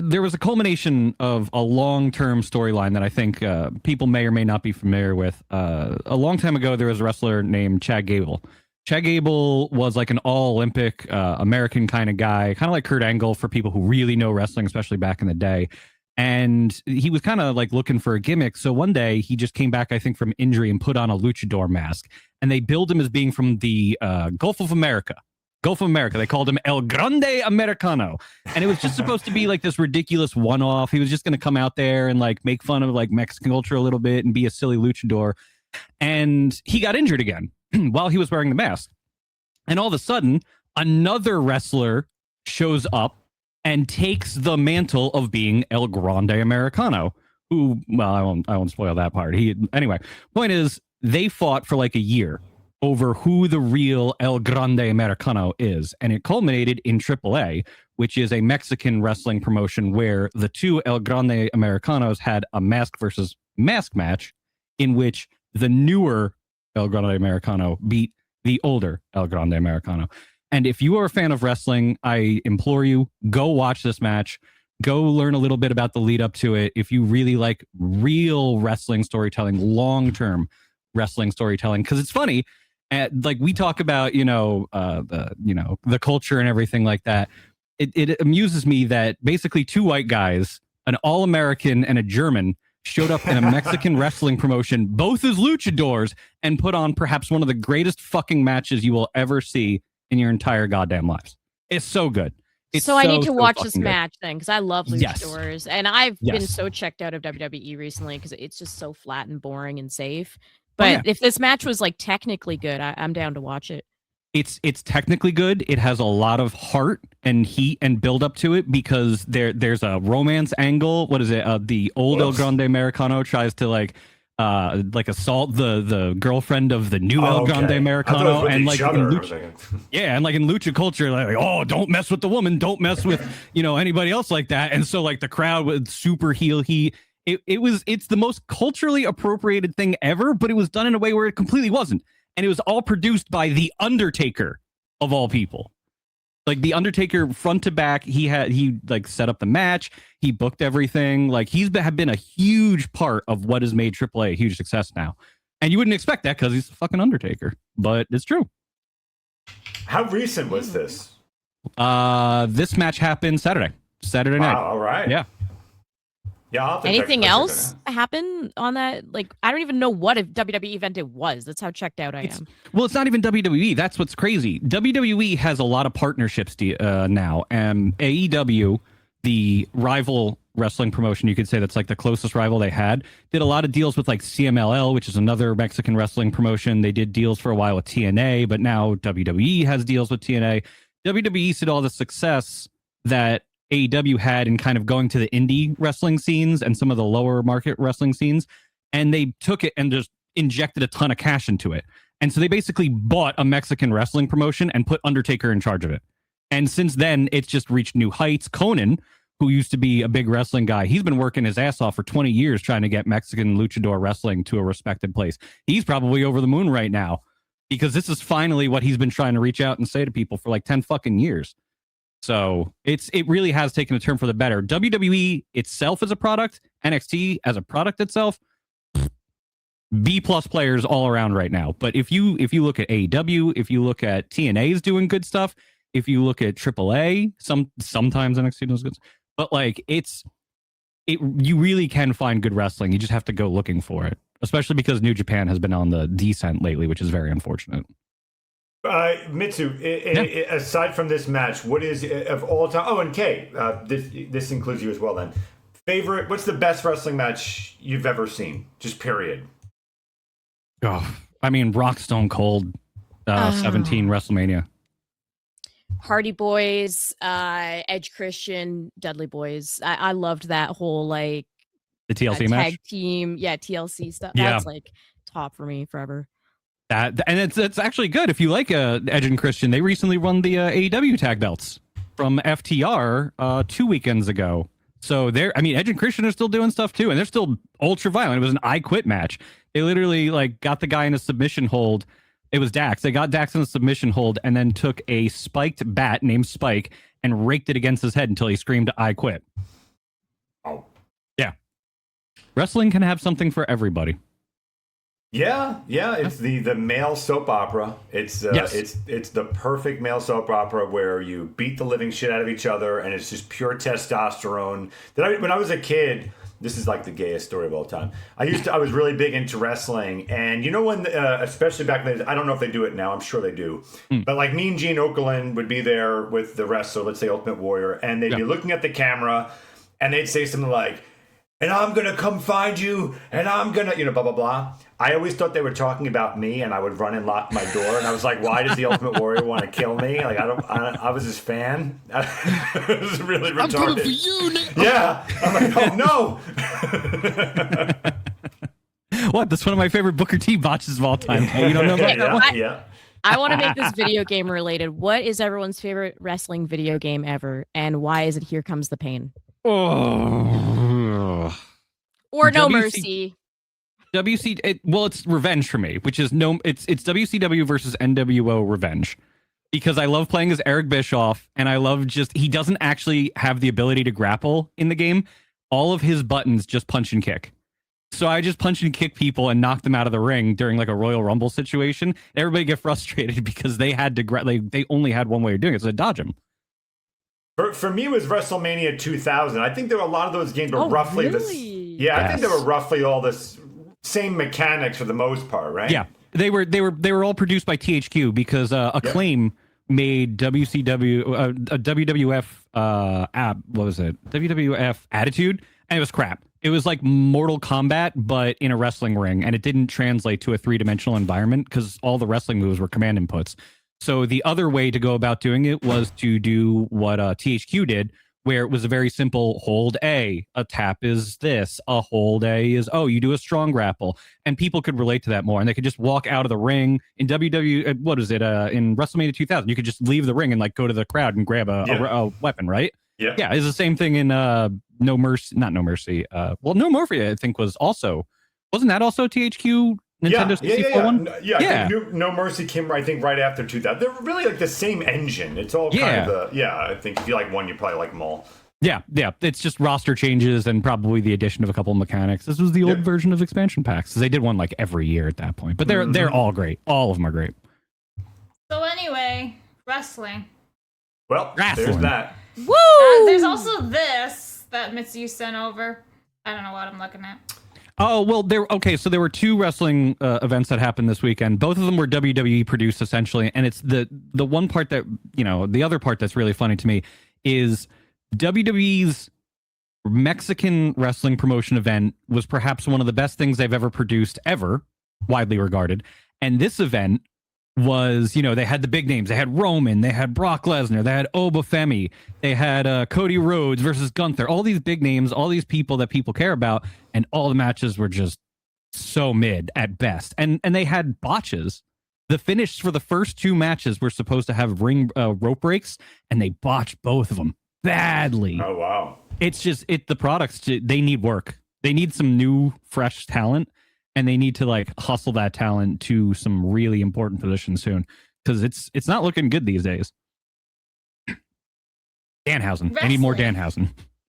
there was a culmination of a long-term storyline that I think people may or may not be familiar with. A long time ago, there was a wrestler named Chad Gable. Chad Gable was like an all-Olympic American kind of guy, kind of like Kurt Angle for people who really know wrestling, especially back in the day. And he was kind of like looking for a gimmick. So one day he just came back, I think, from injury and put on a luchador mask. And they billed him as being from the Gulf of America. Gulf of America. They called him El Grande Americano. And it was just supposed to be like this ridiculous one-off. He was just going to come out there and like make fun of like Mexican culture a little bit and be a silly luchador. And he got injured again while he was wearing the mask. And all of a sudden, another wrestler shows up and takes the mantle of being El Grande Americano, who, well, I won't spoil that part. Anyway, point is, they fought for like a year over who the real El Grande Americano is. And it culminated in AAA, which is a Mexican wrestling promotion where the two El Grande Americanos had a mask versus mask match in which the newer El Grande Americano beat the older El Grande Americano. And if you are a fan of wrestling, I implore you, go watch this match. Go learn a little bit about the lead up to it. If you really like real wrestling storytelling, long-term wrestling storytelling, because it's funny. Like we talk about, the culture and everything like that. It amuses me that basically two white guys, an all-American and a German, showed up in a Mexican wrestling promotion, both as luchadors, and put on perhaps one of the greatest fucking matches you will ever see in your entire goddamn lives. It's so good. It's so I need to watch this good. match then, because I love luchadors, and I've been so checked out of WWE recently because it's just so flat and boring and safe. But if this match was like technically good, I'm down to watch it. It's technically good. It has a lot of heart and heat and build up to it because there's a romance angle. What is it? The old El Grande Americano tries to like assault the girlfriend of the new El Grande Americano, and like in lucha culture, like, oh, don't mess with the woman, don't mess with anybody else like that. And so like the crowd with super heel heat. It's the most culturally appropriated thing ever, but it was done in a way where it completely wasn't. And it was all produced by the Undertaker of all people. Like the Undertaker front to back, he like set up the match, he booked everything. Like he's been a huge part of what has made AAA a huge success now. And you wouldn't expect that because he's the fucking Undertaker, but it's true. How recent was this? This match happened Saturday night. All right. Yeah. Yeah. Anything else happen on that? Like, I don't even know what a WWE event it was. That's how checked out I am. Well, it's not even WWE. That's what's crazy. WWE has a lot of partnerships now. And AEW, the rival wrestling promotion, you could say that's like the closest rival they had, did a lot of deals with like CMLL, which is another Mexican wrestling promotion. They did deals for a while with TNA, but now WWE has deals with TNA. WWE said all the success that AEW had in kind of going to the indie wrestling scenes and some of the lower market wrestling scenes, and they took it and just injected a ton of cash into it. And so they basically bought a Mexican wrestling promotion and put Undertaker in charge of it. And since then, it's just reached new heights. Conan, who used to be a big wrestling guy, he's been working his ass off for 20 years trying to get Mexican luchador wrestling to a respected place. He's probably over the moon right now because this is finally what he's been trying to reach out and say to people for like 10 fucking years. So it really has taken a turn for the better. WWE itself as a product, NXT as a product itself, B+ players all around right now. But if you look at AEW, if you look at TNA is doing good stuff, if you look at AAA, sometimes NXT does good stuff. But like you really can find good wrestling. You just have to go looking for it, especially because New Japan has been on the descent lately, which is very unfortunate. Mitsu, aside from this match, what is of all time? Oh, and Kay, this includes you as well. Then, favorite? What's the best wrestling match you've ever seen? Just period. Oh, I mean, Rock Stone Cold, 17 WrestleMania. Hardy Boys, Edge Christian, Dudley Boys. I loved that whole like the TLC match, tag team, TLC stuff. Yeah. That's like top for me forever. And it's actually good if you like Edge and Christian. They recently won the AEW tag belts from FTR 2 weekends ago. So Edge and Christian are still doing stuff too, and they're still ultra violent. It was an I Quit match. They literally like got the guy in a submission hold. It was Dax. They got Dax in a submission hold and then took a spiked bat named Spike and raked it against his head until he screamed, "I quit." Wrestling can have something for everybody. Yeah. It's the male soap opera. It's it's the perfect male soap opera where you beat the living shit out of each other, and it's just pure testosterone. When I was a kid, this is like the gayest story of all time. I was really big into wrestling, and you know when, especially back then, I don't know if they do it now. I'm sure they do, but like Mean Gene Okerlund would be there with the wrestler, let's say Ultimate Warrior, and they'd be looking at the camera, and they'd say something like, "And I'm gonna come find you, and I'm gonna," blah blah blah. I always thought they were talking about me, and I would run and lock my door, and I was like, "Why does the Ultimate Warrior want to kill me?" Like I was his fan. It was really retarded. I'm coming for you, Nick. Yeah, I'm like, "Oh no!" What? That's one of my favorite Booker T botches of all time. You don't know about that one? Yeah. I want to make this video game related. What is everyone's favorite wrestling video game ever, and why is it Here Comes the Pain? Oh. Or No Mercy. It's Revenge for me, which is it's WCW versus NWO Revenge, because I love playing as Eric Bischoff, and I love he doesn't actually have the ability to grapple in the game. All of his buttons just punch and kick. So I just punch and kick people and knock them out of the ring during like a Royal Rumble situation. Everybody get frustrated because they had to they only had one way of doing it, so they dodge him. For me, it was WrestleMania 2000. I think there were a lot of those games were roughly really? Yeah, I think they were roughly all this same mechanics for the most part, right? Yeah, they were all produced by THQ because Acclaim made WCW a WWF app. What was it? WWF Attitude, and it was crap. It was like Mortal Kombat, but in a wrestling ring, and it didn't translate to a 3-dimensional environment because all the wrestling moves were command inputs. So the other way to go about doing it was to do what THQ did, where it was a very simple hold A tap is this, a hold A is, you do a strong grapple, and people could relate to that more, and they could just walk out of the ring. In in WrestleMania 2000, you could just leave the ring and like go to the crowd and grab a weapon, right? Yeah, it's the same thing in No Mercy, not No Mercy. No Mercy, I think wasn't that also THQ? Nintendo 64 one? Yeah. No Mercy came, I think, right after 2000. They're really like the same engine. It's all kind of I think if you like one, you probably like them all. Yeah. It's just roster changes and probably the addition of a couple of mechanics. This was the old version of expansion packs. They did one like every year at that point. But they're all great. All of them are great. So anyway, wrestling. Well, there's that. Woo! There's also this that Mitsu sent over. I don't know what I'm looking at. Oh, well, so there were two wrestling events that happened this weekend. Both of them were WWE produced, essentially. And it's the one part that, the other part that's really funny to me is WWE's Mexican wrestling promotion event was perhaps one of the best things they've ever produced, ever, widely regarded. And this event was, they had the big names. They had Roman, they had Brock Lesnar, they had Obafemi, they had Cody Rhodes versus Gunther, all these big names, all these people that people care about, and all the matches were just so mid at best. And they had botches. The finish for the first two matches were supposed to have rope breaks, and they botched both of them badly. Oh, wow. It's just, the products, they need work. They need some new, fresh talent. And they need to like hustle that talent to some really important positions soon, because it's not looking good these days. Danhausen. I need more Danhausen.